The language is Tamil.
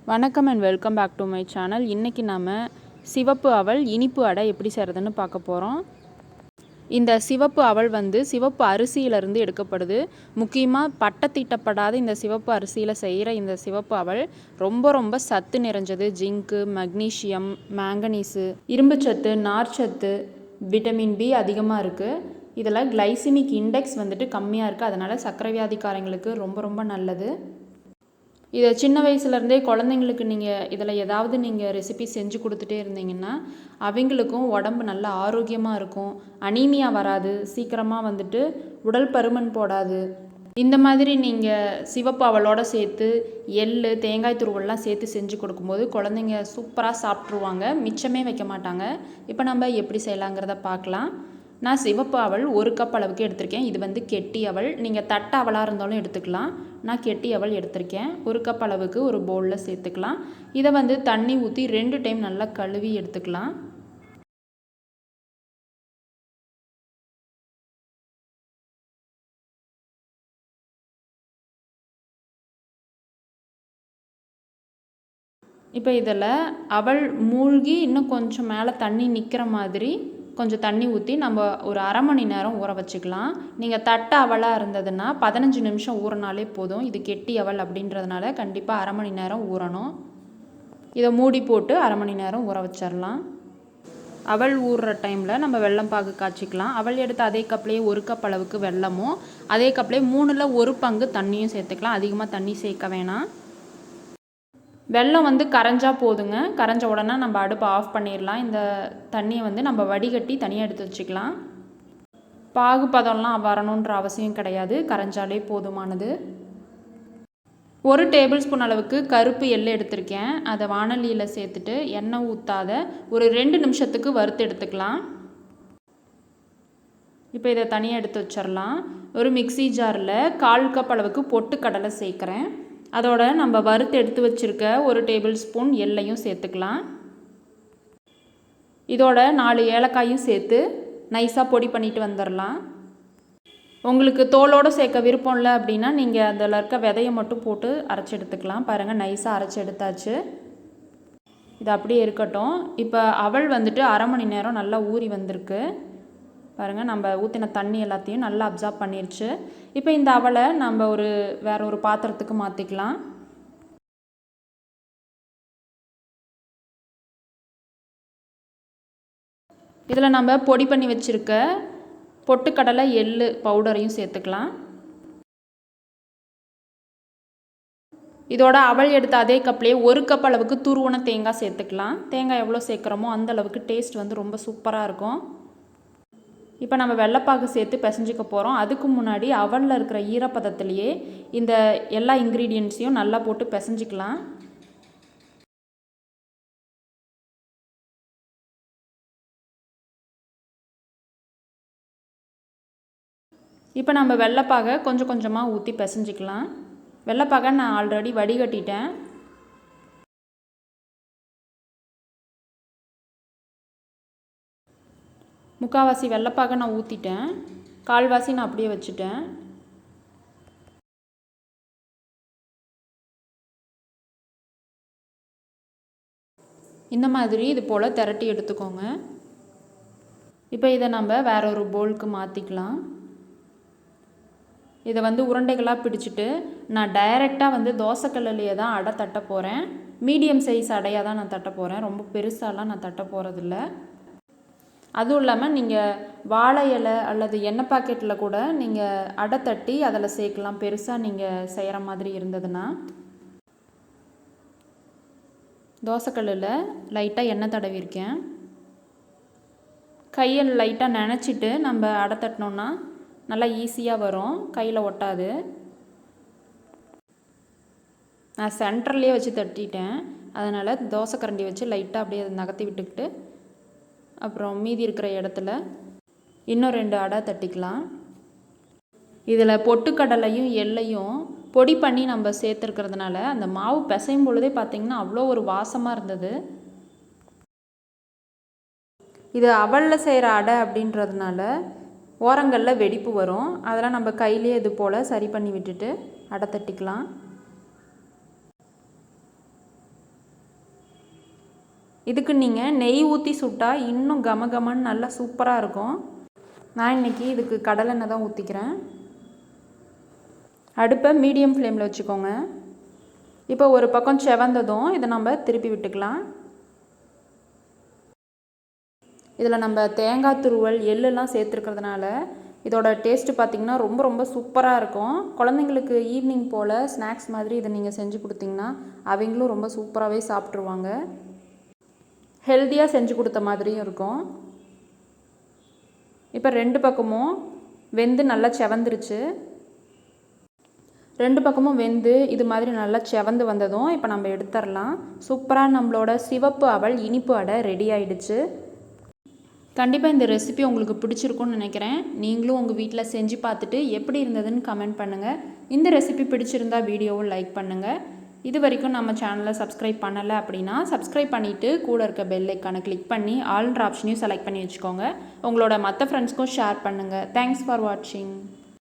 வணக்கம் and welcome back to my channel. இன்றைக்கி நம்ம சிவப்பு அவல் இனிப்பு அடை எப்படி செய்கிறதுன்னு பார்க்க போகிறோம். இந்த சிவப்பு அவல் சிவப்பு அரிசியிலிருந்து எடுக்கப்படுது. முக்கியமாக பட்டத்தீட்டப்படாத இந்த சிவப்பு அரிசியில் செய்கிற இந்த சிவப்பு அவல் ரொம்ப ரொம்ப சத்து நிறைஞ்சது. ஜிங்கு, மக்னீசியம், மேங்கனீஸு, இரும்புச்சத்து, நார்ச்சத்து, விட்டமின் பி அதிகமாக இருக்குது. இதில் கிளைசிமிக் இண்டெக்ஸ் கம்மியாக இருக்குது. அதனால் சர்க்கரை வியாதிக்காரங்களுக்கு ரொம்ப ரொம்ப நல்லது. இதை சின்ன வயசுலேருந்தே குழந்தைங்களுக்கு நீங்கள் இதில் ஏதாவது நீங்கள் ரெசிபி செஞ்சு கொடுத்துட்டே இருந்தீங்கன்னா அவங்களுக்கும் உடம்பு நல்ல ஆரோக்கியமாக இருக்கும். அனீமியா வராது, சீக்கிரமாக உடல் பருமன் போடாது. இந்த மாதிரி நீங்கள் சிவப்பு அவலோடு சேர்த்து எள், தேங்காய் துருவெல்லாம் சேர்த்து செஞ்சு கொடுக்கும்போது குழந்தைங்க சூப்பராக சாப்பிட்ருவாங்க, மிச்சமே வைக்க மாட்டாங்க. இப்போ நம்ம எப்படி செய்யலாங்கிறத பார்க்கலாம். நான் சிவப்பு அவல் 1 கப் அளவுக்கு எடுத்திருக்கேன். இது கெட்டி அவல். நீங்கள் தட்டை அவலாக இருந்தாலும் எடுத்துக்கலாம். நான் கெட்டி அவல் எடுத்திருக்கேன். 1 கப் அளவுக்கு ஒரு பவுலில் சேர்த்துக்கலாம். இதை தண்ணி ஊற்றி 2 டைம் நல்லா கழுவி எடுத்துக்கலாம். இப்போ இதில் அவல் மூழ்கி இன்னும் கொஞ்சம் மேலே தண்ணி நிற்கிற மாதிரி கொஞ்சம் தண்ணி ஊற்றி நம்ம ஒரு அரை மணி நேரம் ஊற வச்சுக்கலாம். நீங்கள் தட்டை அவலாக இருந்ததுன்னா 15 நிமிஷம் ஊறினாலே போதும். இது கெட்டி அவல் அப்படின்றதுனால கண்டிப்பாக அரை மணி நேரம் ஊறணும். இதை மூடி போட்டு அரை மணி நேரம் ஊற வச்சிடலாம். அவல் ஊறுற டைமில் நம்ம வெல்லம் பாகு காய்ச்சிக்கலாம். அவல் எடுத்து அதே கப்லேயே 1 கப் அளவுக்கு வெல்லமும் அதே கப்லேயே 3ல் 1 பங்கு தண்ணியும் சேர்த்துக்கலாம். அதிகமாக தண்ணி சேர்க்க வேணாம். வெல்லம் கரைஞ்சா போதுங்க. கரைஞ்ச உடனே நம்ம அடுப்பை ஆஃப் பண்ணிடலாம். இந்த தண்ணியை நம்ம வடிகட்டி தனியாக எடுத்து வச்சுக்கலாம். பாகுபதம்லாம் வரணுன்ற அவசியம் கிடையாது, கரைஞ்சாலே போதுமானது. 1 டேபிள் ஸ்பூன் அளவுக்கு கருப்பு எள்ளு எடுத்திருக்கேன். அதை வாணலியில் சேர்த்துட்டு எண்ணெய் ஊற்றாத ஒரு 2 நிமிஷத்துக்கு வறுத்து எடுத்துக்கலாம். இப்போ இதை தனியாக எடுத்து வச்சிடலாம். ஒரு மிக்சி ஜாரில் 1/4 கப் அளவுக்கு பொட்டுக்கடலை சேர்க்குறேன். அதோட நம்ம வறுத்து எடுத்து வச்சுருக்க 1 டேபிள் ஸ்பூன் எள்ளையும் சேர்த்துக்கலாம். இதோட 4 ஏலக்காயும் சேர்த்து நைஸாக பொடி பண்ணிட்டு வந்துடலாம். உங்களுக்கு தோலோடு சேர்க்க விருப்பம் இல்லை அப்படின்னா நீங்கள் அதில் இருக்க விதையை மட்டும் போட்டு அரைச்சி எடுத்துக்கலாம். பாருங்கள், நைஸாக அரைச்சி எடுத்தாச்சு. இது அப்படியே இருக்கட்டும். இப்போ அவல் அரை மணி நேரம் நல்லா ஊறி வந்திருக்கு. பாருங்கள், நம்ம ஊற்றின தண்ணி எல்லாத்தையும் நல்லா அப்சார்ப் பண்ணிருச்சு. இப்போ இந்த அவலை நம்ம வேற ஒரு பாத்திரத்துக்கு மாற்றிக்கலாம். இதில் நம்ம பொடி பண்ணி வச்சுருக்க பொட்டுக்கடலை, எள்ளு பவுடரையும் சேர்த்துக்கலாம். இதோட அவல் எடுத்து அதே கப்லேயே 1 கப் அளவுக்கு துருவன தேங்காய் சேர்த்துக்கலாம். தேங்காய் எவ்வளோ சேர்க்குறோமோ அந்த அளவுக்கு டேஸ்ட் ரொம்ப சூப்பராக இருக்கும். இப்போ நம்ம வெள்ளைப்பாகு சேர்த்து பிசைஞ்சிக்க போகிறோம். அதுக்கு முன்னாடி அவனில் இருக்கிற ஈரப்பதத்திலேயே இந்த எல்லா இன்க்ரீடியன்ட்ஸையும் நல்லா போட்டு பிசைஞ்சிக்கலாம். இப்போ நம்ம வெள்ளைப்பாகை கொஞ்சம் கொஞ்சமாக ஊற்றி பிசைஞ்சிக்கலாம். வெள்ளைப்பாகை நான் ஆல்ரெடி வடிகட்டிட்டேன். முக்கால்வாசி வெள்ளைப்பாகை நான் ஊற்றிட்டேன். கால்வாசி நான் அப்படியே வச்சுட்டேன். இந்த மாதிரி இது போல் திரட்டி எடுத்துக்கோங்க. இப்போ இதை நம்ம வேற ஒரு பவுலுக்கு மாற்றிக்கலாம். இதை உருண்டைகளாக பிடிச்சிட்டு நான் டைரெக்டாக தோசைக்கல்லையே தான் அடை தட்ட போகிறேன். மீடியம் சைஸ் அடையாக தான் நான் தட்ட போகிறேன். ரொம்ப பெருசாலாம் நான் தட்ட போகிறதில்ல. அதுவும் இல்லாமல் நீங்கள் வாழை இலை அல்லது எண்ணெய் பாக்கெட்டில் கூட நீங்கள் அடை தட்டி அதில் சேர்க்கலாம், பெருசாக நீங்கள் செய்கிற மாதிரி இருந்ததுன்னா. தோசைக்கல்லில் லைட்டாக எண்ணெய் தடவிருக்கேன். கையை லைட்டாக நனைச்சிட்டு நம்ம அடை தட்டினோன்னா நல்லா ஈஸியாக வரும், கையில் ஒட்டாது. நான் சென்டர்லேயே வச்சு தட்டிட்டேன். அதனால் தோசைக்கரண்டி வச்சு லைட்டாக அப்படியே அதை நகர்த்தி விட்டுக்கிட்டு அப்புறம் மீதி இருக்கிற இடத்துல இன்னும் 2 அடை தட்டிக்கலாம். இதில் பொட்டுக்கடலையும் எள்ளையும் பொடி பண்ணி நம்ம சேர்த்துருக்கிறதுனால அந்த மாவு பிசையும் பொழுதே பார்த்திங்கன்னா அவ்வளோ ஒரு வாசமாக இருந்தது. இது அவலில் செய்கிற அடை அப்படின்றதுனால ஓரங்களில் வெடிப்பு வரும். அதெல்லாம் நம்ம கையிலே இது போல் சரி பண்ணி விட்டுட்டு அடை தட்டிக்கலாம். இதுக்கு நீங்கள் நெய் ஊற்றி சுட்டால் இன்னும் கமகமன்னு நல்லா சூப்பராக இருக்கும். நான் இன்றைக்கி இதுக்கு கடலெண்ணெய் தான் ஊற்றிக்கிறேன். அடுப்பை மீடியம் ஃப்ளேமில் வச்சுக்கோங்க. இப்போ ஒரு பக்கம் செவந்ததும் இதை நம்ம திருப்பி விட்டுக்கலாம். இதில் நம்ம தேங்காய் துருவல் எள்ளெல்லாம் சேர்த்துருக்கிறதுனால இதோட டேஸ்ட்டு பார்த்திங்கன்னா ரொம்ப ரொம்ப சூப்பராக இருக்கும். குழந்தைங்களுக்கு ஈவினிங் போல் ஸ்நாக்ஸ் மாதிரி இதை நீங்கள் செஞ்சு கொடுத்திங்கன்னா அவங்களும் ரொம்ப சூப்பராகவே சாப்பிட்ருவாங்க. ஹெல்த்தியாக செஞ்சு கொடுத்த மாதிரியும் இருக்கும். இப்போ 2 பக்கமும் வெந்து நல்லா செவந்துருச்சு. 2 பக்கமும் வெந்து இது மாதிரி நல்லா செவந்து வந்ததும் இப்போ நம்ம எடுத்துடலாம். சூப்பராக நம்மளோட சிவப்பு அவல் இனிப்பு அடை ரெடி ஆகிடுச்சு. கண்டிப்பாக இந்த ரெசிபி உங்களுக்கு பிடிச்சிருக்கும்னு நினைக்கிறேன். நீங்களும் உங்கள் வீட்டில் செஞ்சு பார்த்துட்டு எப்படி இருந்ததுன்னு கமெண்ட் பண்ணுங்கள். இந்த ரெசிபி பிடிச்சிருந்தால் வீடியோவை லைக் பண்ணுங்கள். இது வரைக்கும் நம்ம சேனலை சப்ஸ்கிரைப் பண்ணலை அப்படின்னா சப்ஸ்கிரைப் பண்ணிவிட்டு கூட இருக்க பெல் ஐக்கானை கிளிக் பண்ணி ஆல்ன்ற ஆப்ஷனையும் செலக்ட் பண்ணி வச்சுக்கோங்க. உங்களோட மற்ற ஃப்ரெண்ட்ஸ்க்கும் ஷேர் பண்ணுங்கள். தேங்க்ஸ் ஃபார் வாட்சிங்.